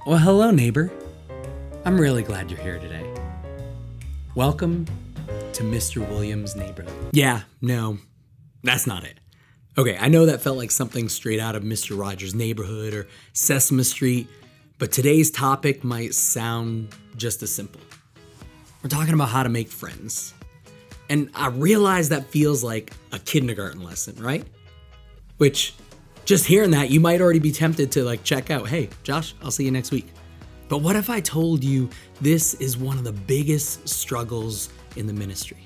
Well, hello, neighbor. I'm really glad you're here today. Welcome to Mr. Williams' neighborhood. Yeah, no, that's not it. Okay, I know that felt like something straight out of Mr. Rogers' Neighborhood or Sesame Street, but today's topic might sound just as simple. We're talking about how to make friends. And I realize that feels like a kindergarten lesson, right? Which, just hearing that, you might already be tempted to check out. Hey, Josh, I'll see you next week. But what if I told you this is one of the biggest struggles in the ministry?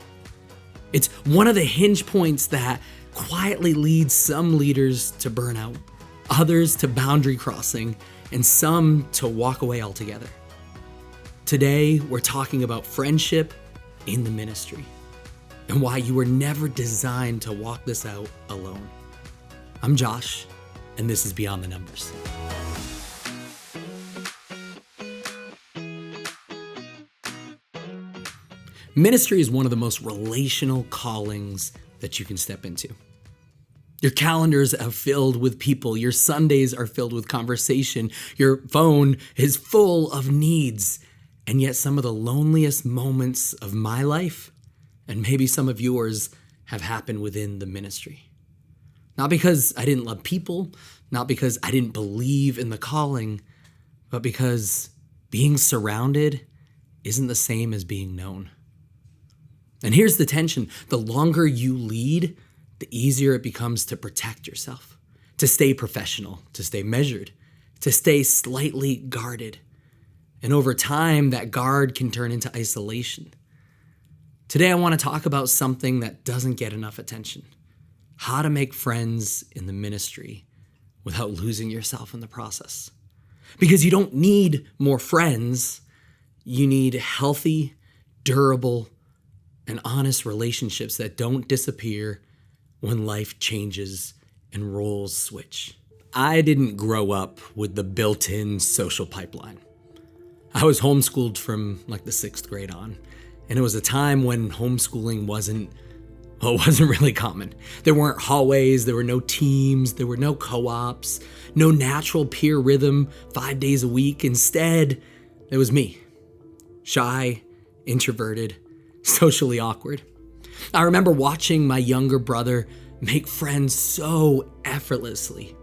It's one of the hinge points that quietly leads some leaders to burnout, others to boundary crossing, and some to walk away altogether. Today, we're talking about friendship in the ministry and why you were never designed to walk this out alone. I'm Josh, and this is Beyond the Numbers. Ministry is one of the most relational callings that you can step into. Your calendars are filled with people. Your Sundays are filled with conversation. Your phone is full of needs. And yet some of the loneliest moments of my life, and maybe some of yours, have happened within the ministry. Not because I didn't love people, not because I didn't believe in the calling, but because being surrounded isn't the same as being known. And here's the tension. The longer you lead, the easier it becomes to protect yourself, to stay professional, to stay measured, to stay slightly guarded. And over time, that guard can turn into isolation. Today, I want to talk about something that doesn't get enough attention. How to make friends in the ministry without losing yourself in the process. Because you don't need more friends. You need healthy, durable, and honest relationships that don't disappear when life changes and roles switch. I didn't grow up with the built-in social pipeline. I was homeschooled from the 6th grade on, and it was a time when homeschooling wasn't really common. There weren't hallways, there were no teams, there were no co-ops, no natural peer rhythm 5 days a week. Instead, it was me, shy, introverted, socially awkward. I remember watching my younger brother make friends so effortlessly.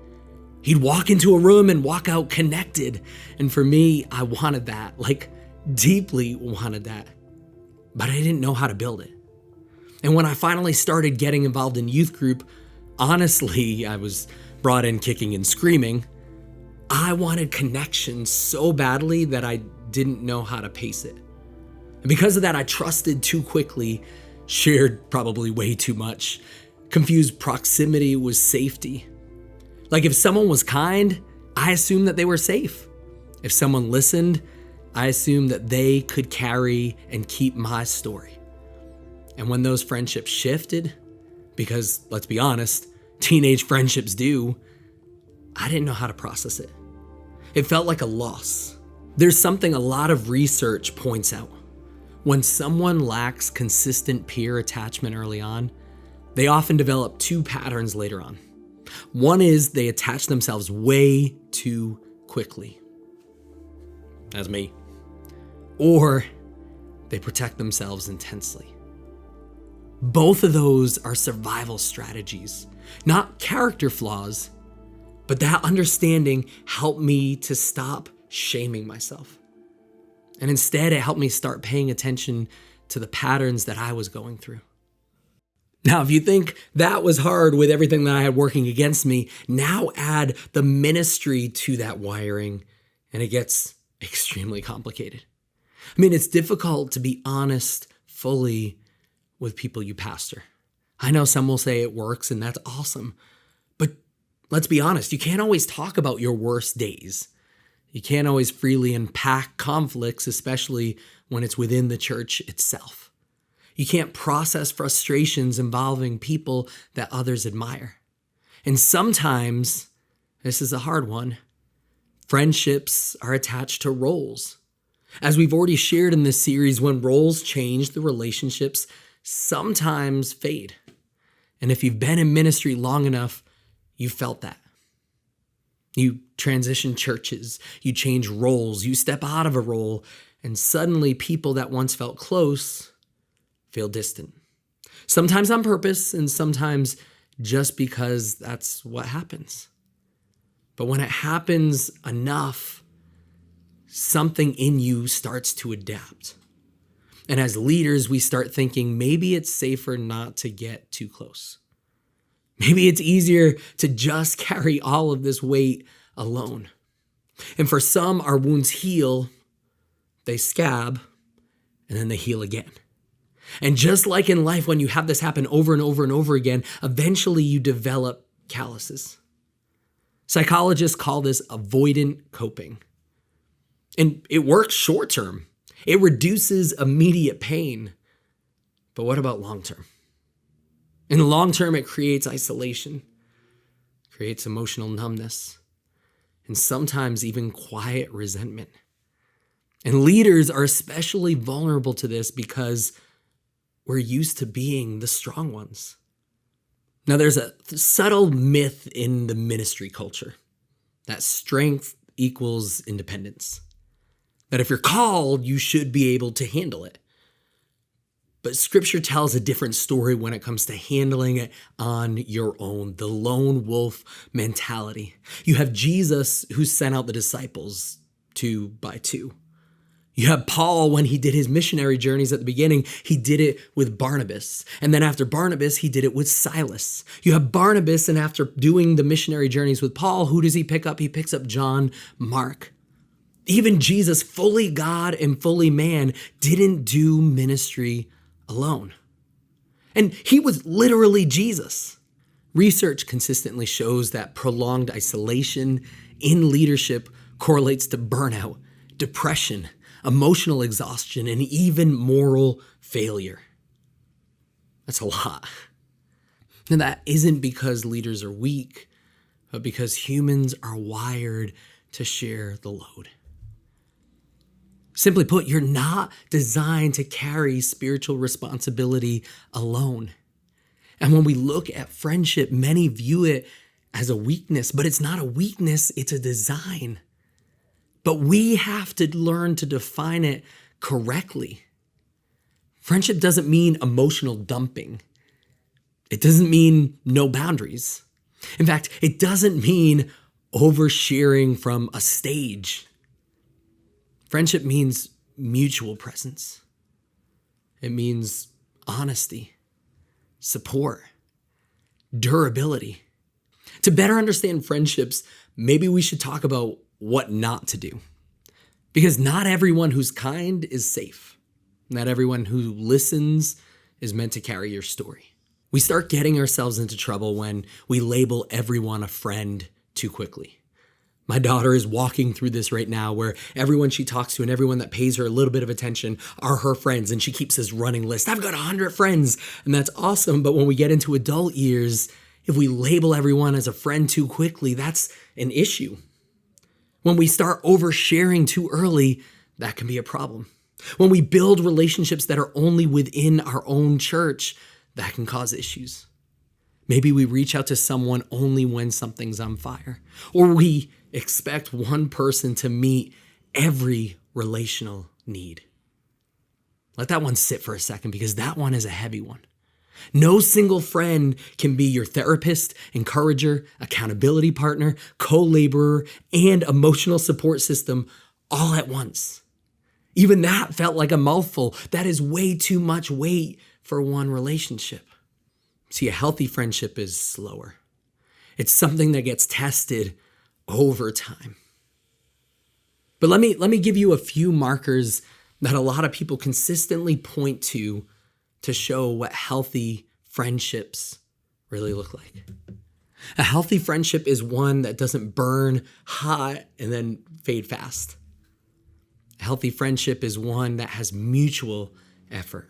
He'd walk into a room and walk out connected. And for me, I wanted that, deeply wanted that. But I didn't know how to build it. And when I finally started getting involved in youth group, honestly, I was brought in kicking and screaming. I wanted connection so badly that I didn't know how to pace it. And because of that, I trusted too quickly, shared probably way too much, confused proximity with safety. If someone was kind, I assumed that they were safe. If someone listened, I assumed that they could carry and keep my story. And when those friendships shifted, because let's be honest, teenage friendships do, I didn't know how to process it. It felt like a loss. There's something a lot of research points out. When someone lacks consistent peer attachment early on, they often develop two patterns later on. One is they attach themselves way too quickly. That's me. Or they protect themselves intensely. Both of those are survival strategies, not character flaws, but that understanding helped me to stop shaming myself. And instead, it helped me start paying attention to the patterns that I was going through. Now, if you think that was hard with everything that I had working against me, now add the ministry to that wiring, and it gets extremely complicated. It's difficult to be honest fully with people you pastor. I know some will say it works, and that's awesome. But let's be honest, you can't always talk about your worst days. You can't always freely unpack conflicts, especially when it's within the church itself. You can't process frustrations involving people that others admire. And sometimes, this is a hard one, friendships are attached to roles. As we've already shared in this series, when roles change, the relationships sometimes fade. And if you've been in ministry long enough, you've felt that. You transition churches, you change roles, you step out of a role, and suddenly people that once felt close feel distant. Sometimes on purpose, and sometimes just because that's what happens. But when it happens enough, something in you starts to adapt. And as leaders, we start thinking maybe it's safer not to get too close. Maybe it's easier to just carry all of this weight alone. And for some, our wounds heal, they scab, and then they heal again. And just like in life, when you have this happen over and over and over again, eventually you develop calluses. Psychologists call this avoidant coping. And it works short term. It reduces immediate pain. But what about long term? In the long term, it creates isolation, creates emotional numbness, and sometimes even quiet resentment. And leaders are especially vulnerable to this because we're used to being the strong ones. Now, there's a subtle myth in the ministry culture that strength equals independence. That if you're called, you should be able to handle it. But Scripture tells a different story when it comes to handling it on your own, the lone wolf mentality. You have Jesus who sent out the disciples 2 by 2. You have Paul when he did his missionary journeys at the beginning, he did it with Barnabas. And then after Barnabas, he did it with Silas. You have Barnabas, and after doing the missionary journeys with Paul, who does he pick up? He picks up John Mark. Even Jesus, fully God and fully man, didn't do ministry alone. And he was literally Jesus. Research consistently shows that prolonged isolation in leadership correlates to burnout, depression, emotional exhaustion, and even moral failure. That's a lot. And that isn't because leaders are weak, but because humans are wired to share the load. Simply put, you're not designed to carry spiritual responsibility alone. And when we look at friendship, many view it as a weakness, but it's not a weakness, it's a design. But we have to learn to define it correctly. Friendship doesn't mean emotional dumping. It doesn't mean no boundaries. In fact, it doesn't mean oversharing from a stage. Friendship means mutual presence. It means honesty, support, durability. To better understand friendships, maybe we should talk about what not to do. Because not everyone who's kind is safe. Not everyone who listens is meant to carry your story. We start getting ourselves into trouble when we label everyone a friend too quickly. My daughter is walking through this right now where everyone she talks to and everyone that pays her a little bit of attention are her friends, and she keeps this running list. I've got 100 friends, and that's awesome. But when we get into adult years, if we label everyone as a friend too quickly, that's an issue. When we start oversharing too early, that can be a problem. When we build relationships that are only within our own church, that can cause issues. Maybe we reach out to someone only when something's on fire, or we expect one person to meet every relational need. Let that one sit for a second, because that one is a heavy one. No single friend can be your therapist, encourager, accountability partner, co-laborer, and emotional support system all at once. Even that felt like a mouthful. That is way too much weight for one relationship. See, a healthy friendship is slower. It's something that gets tested over time. But let me give you a few markers that a lot of people consistently point to show what healthy friendships really look like. A healthy friendship is one that doesn't burn hot and then fade fast. A healthy friendship is one that has mutual effort.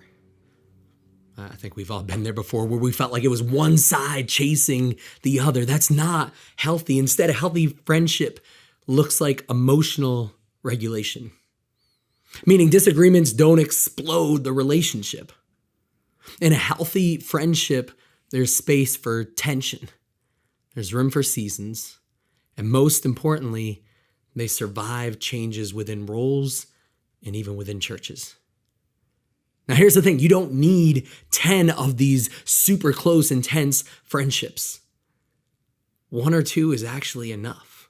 I think we've all been there before, where we felt like it was one side chasing the other. That's not healthy. Instead, a healthy friendship looks like emotional regulation, meaning disagreements don't explode the relationship. In a healthy friendship, there's space for tension. There's room for seasons, And most importantly, they survive changes within roles and even within churches. Now, here's the thing. You don't need 10 of these super close, intense friendships. 1 or 2 is actually enough.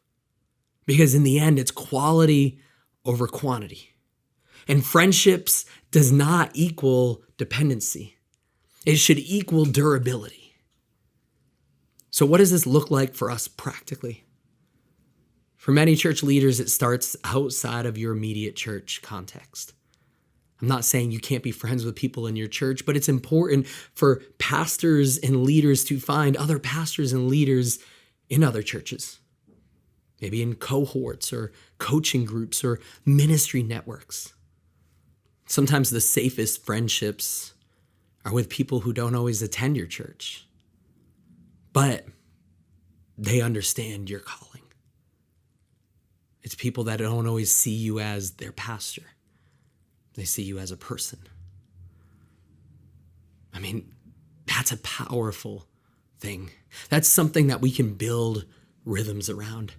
Because in the end, it's quality over quantity. And friendships does not equal dependency. It should equal durability. So what does this look like for us practically? For many church leaders, it starts outside of your immediate church context. I'm not saying you can't be friends with people in your church, but it's important for pastors and leaders to find other pastors and leaders in other churches. Maybe in cohorts or coaching groups or ministry networks. Sometimes the safest friendships are with people who don't always attend your church, but they understand your calling. It's people that don't always see you as their pastor. They see you as a person. I mean, that's a powerful thing. That's something that we can build rhythms around.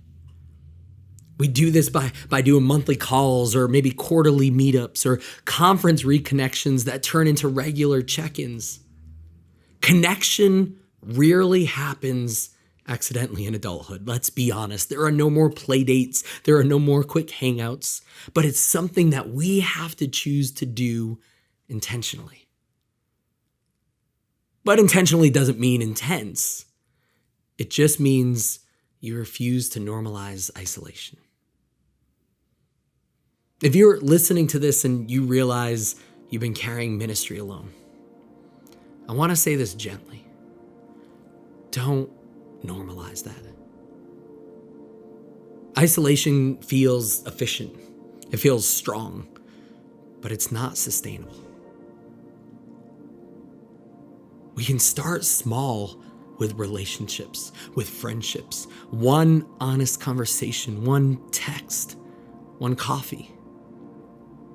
We do this by doing monthly calls or maybe quarterly meetups or conference reconnections that turn into regular check-ins. Connection rarely happens accidentally in adulthood. Let's be honest. There are no more play dates. There are no more quick hangouts, but it's something that we have to choose to do intentionally. But intentionally doesn't mean intense. It just means you refuse to normalize isolation. If you're listening to this and you realize you've been carrying ministry alone, I want to say this gently. Don't normalize that. Isolation feels efficient. It feels strong, but it's not sustainable. We can start small with relationships, with friendships, one honest conversation, one text, one coffee,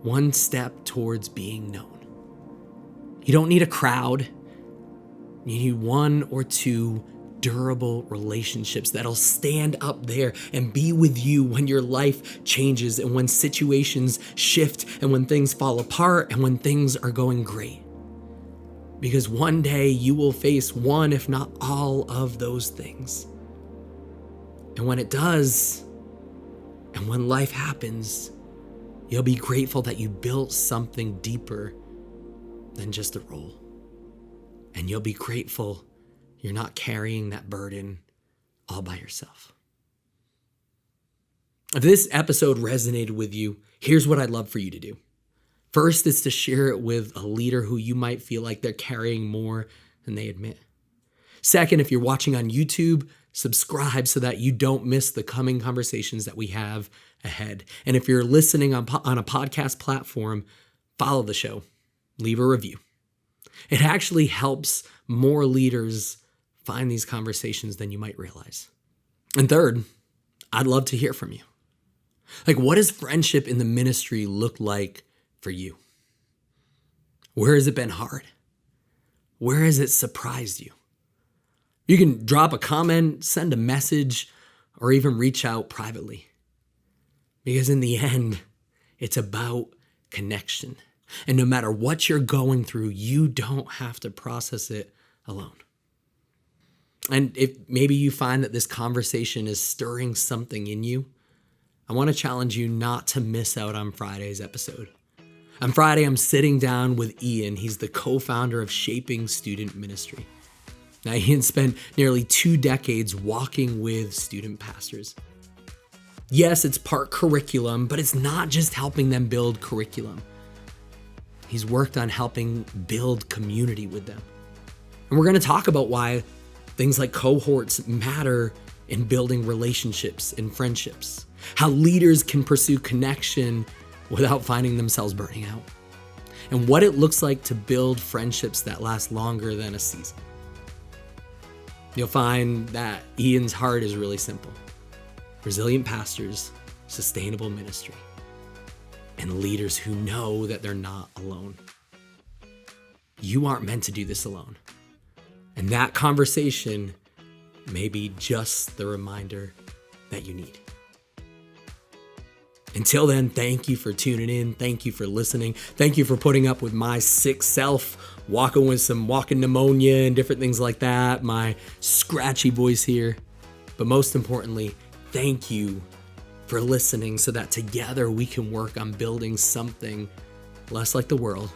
one step towards being known. You don't need a crowd. You need 1 or 2 durable relationships that'll stand up there and be with you when your life changes and when situations shift and when things fall apart and when things are going great. Because one day you will face one, if not all of those things. And when it does, and when life happens, you'll be grateful that you built something deeper than just a role. And you'll be grateful you're not carrying that burden all by yourself. If this episode resonated with you, here's what I'd love for you to do. First is to share it with a leader who you might feel like they're carrying more than they admit. Second, if you're watching on YouTube, subscribe so that you don't miss the coming conversations that we have ahead. And if you're listening on a podcast platform, follow the show, leave a review. It actually helps more leaders find these conversations than you might realize. And third, I'd love to hear from you. Like, what does friendship in the ministry look like for you? Where has it been hard? Where has it surprised you? You can drop a comment, send a message, or even reach out privately. Because in the end, it's about connection. And no matter what you're going through, you don't have to process it alone. And if maybe you find that this conversation is stirring something in you, I want to challenge you not to miss out on Friday's episode. On Friday, I'm sitting down with Ian. He's the co-founder of Shaping Student Ministry. Now, Ian spent nearly 2 decades walking with student pastors. Yes, it's part curriculum, but it's not just helping them build curriculum. He's worked on helping build community with them. And we're going to talk about why things like cohorts matter in building relationships and friendships. How leaders can pursue connection without finding themselves burning out. And what it looks like to build friendships that last longer than a season. You'll find that Ian's heart is really simple. Resilient pastors, sustainable ministry, and leaders who know that they're not alone. You aren't meant to do this alone. And that conversation may be just the reminder that you need. Until then, thank you for tuning in. Thank you for listening. Thank you for putting up with my sick self, walking with some walking pneumonia and different things like that, my scratchy voice here. But most importantly, thank you for listening so that together we can work on building something less like the world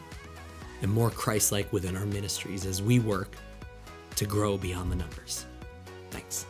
and more Christ-like within our ministries as we work to grow beyond the numbers. Thanks.